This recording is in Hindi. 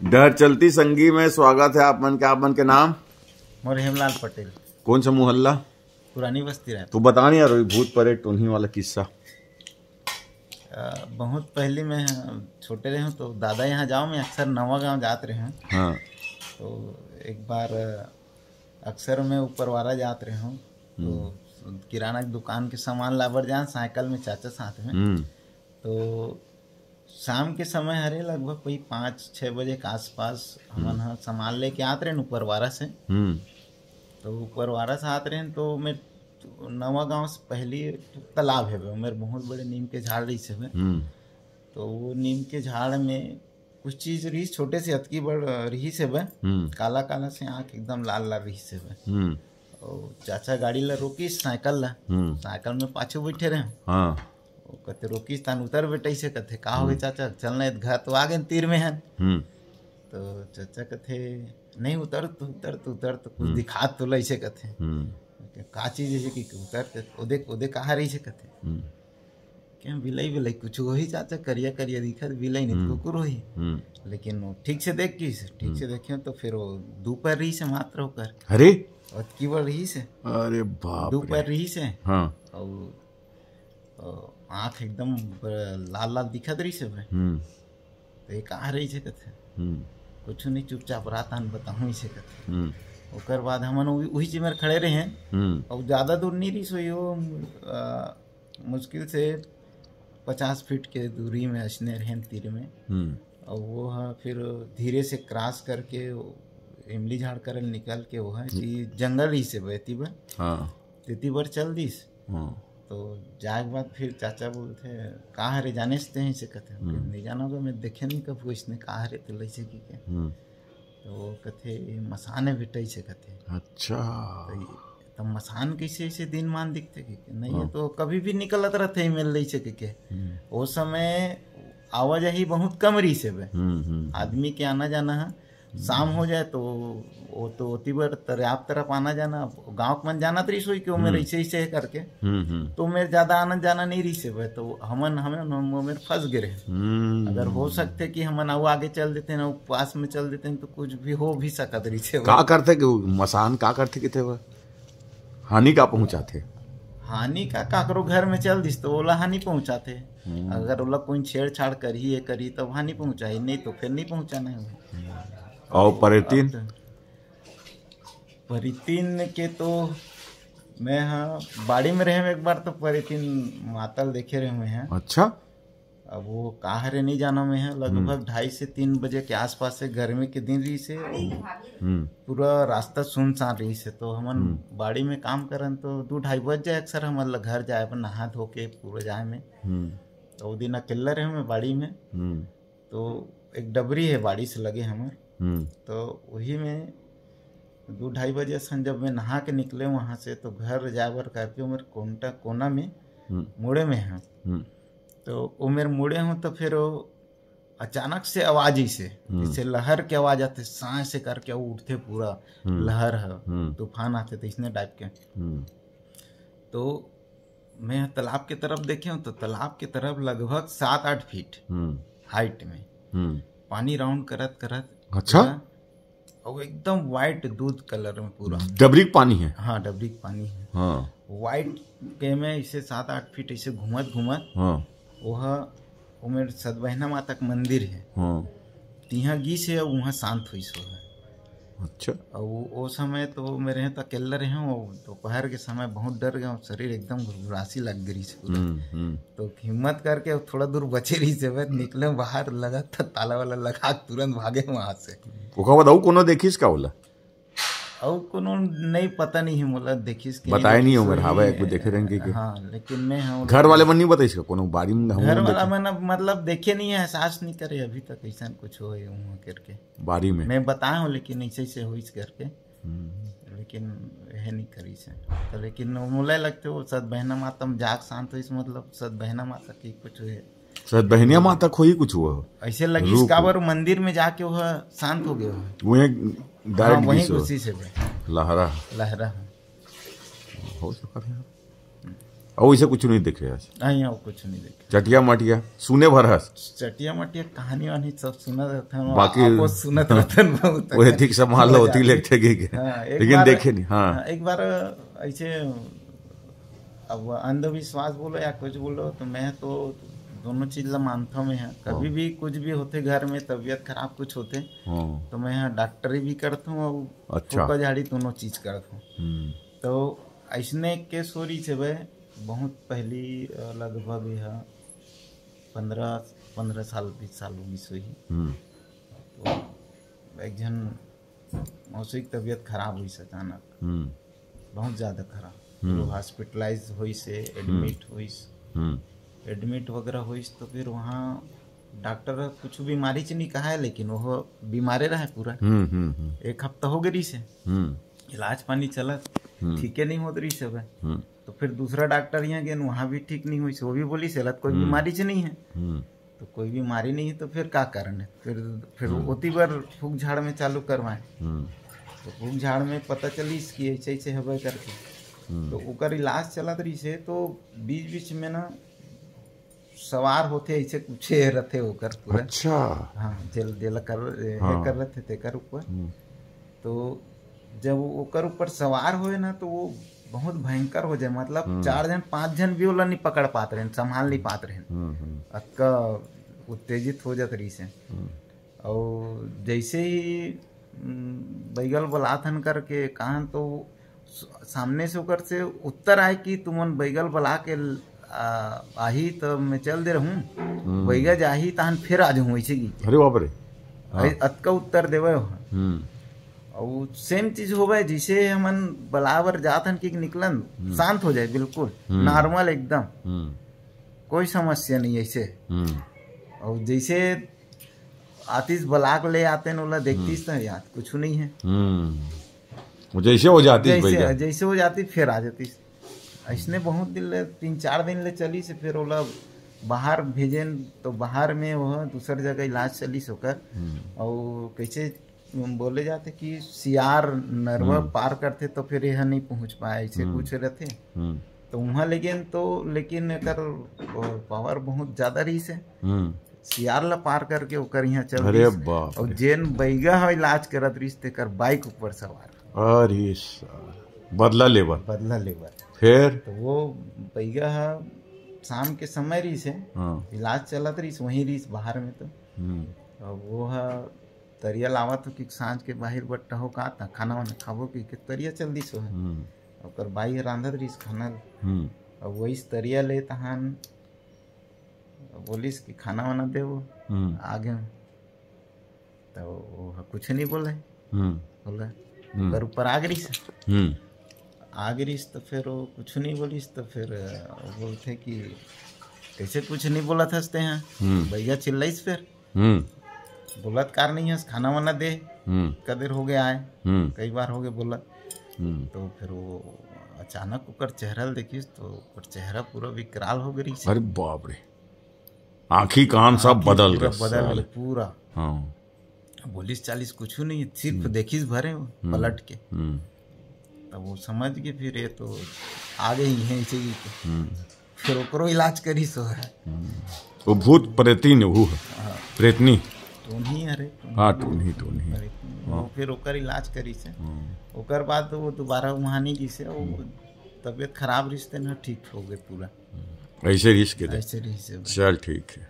डर चलती संगी में स्वागत है आप मन के नाम? मोर हेमलाल पटेल। कौन सा मोहल्ला? पुरानी बस्ती रहे। तू बता नहीं यार भूत परेड टोनी वाला किस्सा। बहुत पहले मैं छोटे रहे हूँ तो दादा यहाँ जाओ में अक्सर नवा गांव जाते रहे हूँ। हाँ। तो एक बार अक्सर मैं ऊपरवारा जाते रहे हूँ तो किराना की दुकान के सामान लाबर जान साइकिल में चाचा साथ में। तो शाम के समय हरे लगभग कोई 5-6 बजे के आसपास हम सामान लेके आते रहे ऊपरवारा से। तो ऊपरवारा से आते रहे तो मैं नवा गांव से पहली तालाब है मेरे बहुत बड़े नीम के झाड़ रही से। तो वो नीम के झाड़ में कुछ चीज रही छोटे से अतकी बड़ रही से काला काला से आँख एकदम लाल लाल रही से। और चाचा गाड़ी ला रोकी साइकिल में पाछू बैठे रहे। हाँ। कहते रोकी तान उतर बेटे से कहते का हो गए चाचा चलना घर तो आ गए तीर में है। तो चाचा कहते नहीं उतर तो कुछ दिखा तो लैसे कहते का चीज है कि उतर ओदे कहा रही से कहते क्या बिलाई कुछ वही चाचा करिया करिया दिखा बिलाई नहीं कुकुर वही। लेकिन वो ठीक से देखे तो फिर वो दोपहर रही से मात्र होकर अरे की बार रही से अरे बाप दोपहर रही से। हाँ। और आँख एकदम लाल लाल दिखत रही से तो ये कहा रही से कहते कुछ नहीं चुपचाप रात आन बताऊँ इसे कहते। ओकर बाद हमन वही चीज में खड़े रहे हैं और ज्यादा दूर नहीं रही सोई हो मुश्किल से 50 फीट के दूरी में असने रहे तीर में। और वो है फिर धीरे से क्रॉस करके इमली झाड़ कर निकल के वो है कि जंगल ही से बहती बार। हाँ। तेती बार चल दीस। हाँ। तो जाए के बाद फिर चाचा बोलते कहाँ रे जाने से ही से कहते नहीं जाना होगा मैं देखे नहीं कब इसने कहा रे तो लैसे की क्या। तो कहते मसान बेटे से कहते। अच्छा। तो मसान कैसे ऐसे दिन मान दिखते कि नहीं है तो कभी भी निकलत रहते मिल रही से के वो समय आवाजाही बहुत कम रही से आदमी के आना जाना है। शाम हो जाए तो वो तो तीबर आप तरफ आना जाना गांव मन जाना तो रही कि मेरे ऐसे करके तो मेरे ज्यादा आना जाना नहीं रही से तो हमें मेरे फंस गिरे। अगर हो सकते कि हम आगे चल देते ना पास में चल देते तो कुछ भी हो भी सकत रही से। का करते कि मसान का करते कि थे वो हानि का पहुंचाते? हानि का काकरो घर में चल दिस तो ओला हानि पहुंचाते। अगर ओला कोई छेड़छाड़ करी तब हानि पहुंचाई नहीं तो फिर नहीं पहुंचाना है। और परितीन के तो मैं हाँ बाड़ी में रहे एक बार तो परितीन मातल देखे रहे हुए हैं। अच्छा। अब वो कहाँ रहे नहीं जाना में है लगभग 2:30 से 3 बजे के आसपास से गर्मी के दिन रही से पूरा रास्ता सुनसान रही से। तो हम बाड़ी में काम करन तो 2-2:30 बज जाए अक्सर हम घर जाए पर नहा धो के पूरा जाए में। तो वो दिन अकेला रहे मैं बाड़ी में तो एक डबरी है बाड़ी से लगे हमारे। तो वही में 2-2:30 बजे सन जब मैं नहा के निकले वहां से तो घर जावर करके मेरे कोना में मुड़े में है। तो वो मेरे मुड़े हूँ तो फिर अचानक से आवाज ही से जैसे लहर की आवाज आते सांय से करके वो उठते पूरा लहर है तूफान आते थे इसने टाइप के। तो मैं तालाब की तरफ देखे हूँ तो तालाब की तरफ लगभग 7-8 फीट हाइट में पानी राउंड करत। अच्छा। और एकदम वाइट दूध कलर में पूरा डबरीक पानी है। हाँ डबरीक पानी है। हाँ। वाइट के में इसे 7-8 फीट ऐसे घूमत। हाँ। वो मेरे सदबहना माता का मंदिर है। हाँ। तिहाँ गी से वहाँ शांत हुई सो है। अच्छा। और वो समय तो मेरे यहाँ तो अकेला रहे हूँ दोपहर के समय बहुत डर गया शरीर एकदम घबरासी लग गई से। तो हिम्मत करके थोड़ा दूर बचे रही से निकले बाहर लगा था ताला वाला लगा तुरंत भागे वहां से। कोनो देखिस का बोला और कोनो नहीं पता नहीं है मोला देखिस के बताए नहीं उमर हावे एक देखे रहेंगे के। हाँ लेकिन मैं हूँ घर वाले मन नहीं बताइस का कोनो बाड़ी में घर वाला मैंने मतलब देखे नहीं है एहसास नहीं करे अभी तक ऐसा कुछ हो करके बाड़ी में मैं बताया हूँ लेकिन ऐसे से हो करके लेकिन यह नहीं करी से। तो लेकिन मोला लगते वो सदबहना माता में जाग शांत हुई मतलब सदबहना माता की कुछ है सदबहनिया माता खोई कुछ हुआ ऐसे लगी काबर मंदिर में जाके वह शांत हो गया वही खुशी से लहरा हो सकता है। और वैसे कुछ नहीं देखे आज? नहीं, और कुछ नहीं देखे। चटिया मटिया सुने भर हस? चटिया मटिया कहानी वानी सब सुनत रहते, बाकी सुनत रहते बहुत। वो ठीक संभाल लो होती लेके गए, लेकिन देखे नहीं। हाँ, एक बार ऐसे, अब अंधविश्वास बोलो या कुछ बोलो, तो मैं तो दोनों चीज ला मानता हूँ। मैं कभी भी कुछ भी होते घर में, तबीयत खराब कुछ होते तो मैं यहाँ डॉक्टरी भी करता हूँ और फूका झाड़ी दोनों चीज करता हूँ। तो ऐसने केस हो रही है भाई, बहुत पहली, लगभग यह 15 साल 20 साल होगी सोई। तो एक जन मौसी की तबीयत खराब हुई अचानक, बहुत ज़्यादा खराब। तो हॉस्पिटलाइज हुई से, एडमिट वगैरह हुई। तो फिर वहाँ डॉक्टर कुछ बीमारी से नहीं कहा है, लेकिन वो बीमारे रहे पूरा। 1 हफ्ता हो गई से इलाज पानी चला, ठीक है नहीं हो रही सब। तो फिर दूसरा डॉक्टर यहाँ गए, वहाँ भी ठीक नहीं हुई। वो भी बोली सेलत कोई बीमारी से नहीं है। तो कोई बीमारी नहीं है तो फिर क्या कारण है? फिर ओती बार फूक झाड़ में चालू करवाए। तो फूक झाड़ में पता चली इसकी ऐसे ऐसे हवा करके, तो ओकर इलाज चलत रही से। तो बीच बीच में ना सवार होते ऐसे कुछ रहते ओकर पूरा। अच्छा। हाँ, जेल कर रहे थे तेकर ऊपर। तो जब ओकर ऊपर सवार होए ना, तो वो बहुत भयंकर हो जाए। मतलब 4 जन 5 जन भी ओला नहीं पकड़ पाते रहे, संभाल नहीं पाते रहे, अक्का उत्तेजित हो जाते रही से। और जैसे ही बैगल बलाथन करके कहा, तो सामने से होकर से उत्तर आए कि तुमन बैगल बला के आही तो मैं चल दे रहूं, बैगा जाही तहन फिर आ जाऊं ऐसे की। अरे बाप रे, अतका उत्तर देवे। और सेम चीज हो गए, जिसे हमन बलावर जात हन कि निकलन शांत हो जाए, बिल्कुल नॉर्मल एकदम, कोई समस्या नहीं ऐसे। और जैसे आतिश बलाक ले आते हैं, ओला देखतीस ना याद कुछ नहीं है, जैसे हो जाती, जैसे हो जाती फिर आ जाती। ऐसने बहुत दिन ले 3-4 दिन ले चली से। फिर ओला बाहर भेजन, तो बाहर में वह दूसर जगह इलाज चली सोकर। और कैसे बोले जाते कि सियार नरवा पार करते तो फिर यह नहीं पहुंच पाए, ऐसे कुछ रहते। तो वहाँ लेकिन एकर पावर बहुत ज्यादा रही से, सियार ला पार करके ओकर यहाँ चल। और जेन बैगा है इलाज करत रही तेकर बाइक ऊपर सवार। अरे बदला लेबर फिर तो वो बैगा है शाम के समय रही से, इलाज चलत रही वहीं रही बाहर में। तो वो है तरिया लावत हो कि सांझ के बाहर बट्टा हो का था खाना वाना खाबो कि तरिया चल दी सो है। और बाई रांधत रही खाना, और वही तरिया ले तहान बोलिस कि खाना वाना दे वो आगे। तो वो कुछ नहीं बोले, बोला ऊपर आ गई तो फिर वो कुछ नहीं बोलिस। तो फिर बोलते कि कैसे कुछ नहीं बोला था यहाँ, भैया चिल्लाइस। फिर बोलत कार नहीं है, खाना वाना दे, कदेर हो गया आए, कई बार हो गए बोलत। तो फिर वो अचानक ऊपर चेहरा देखिस, तो ऊपर चेहरा पूरा विकराल हो गई। अरे बाप रे, आँखी कान सब बदल गए पूरा। बोलिस 40 कुछ नहीं, सिर्फ देखिस भरे पलट के। तब वो समझ गए फिर ये तो आ गई है ऐसे ही। फिर ओकरो इलाज करी सो है। वो भूत प्रेतीन वो प्रेतनी तो नहीं, अरे हाँ तो नहीं फिर ओकर इलाज करी से। ओकर बाद वो दोबारा वहाँ नहीं गई से, वो तबीयत खराब रिश्ते ना ठीक हो गए पूरा। ऐसे रिश्ते ऐसे रिश्ते। चल ठीक है।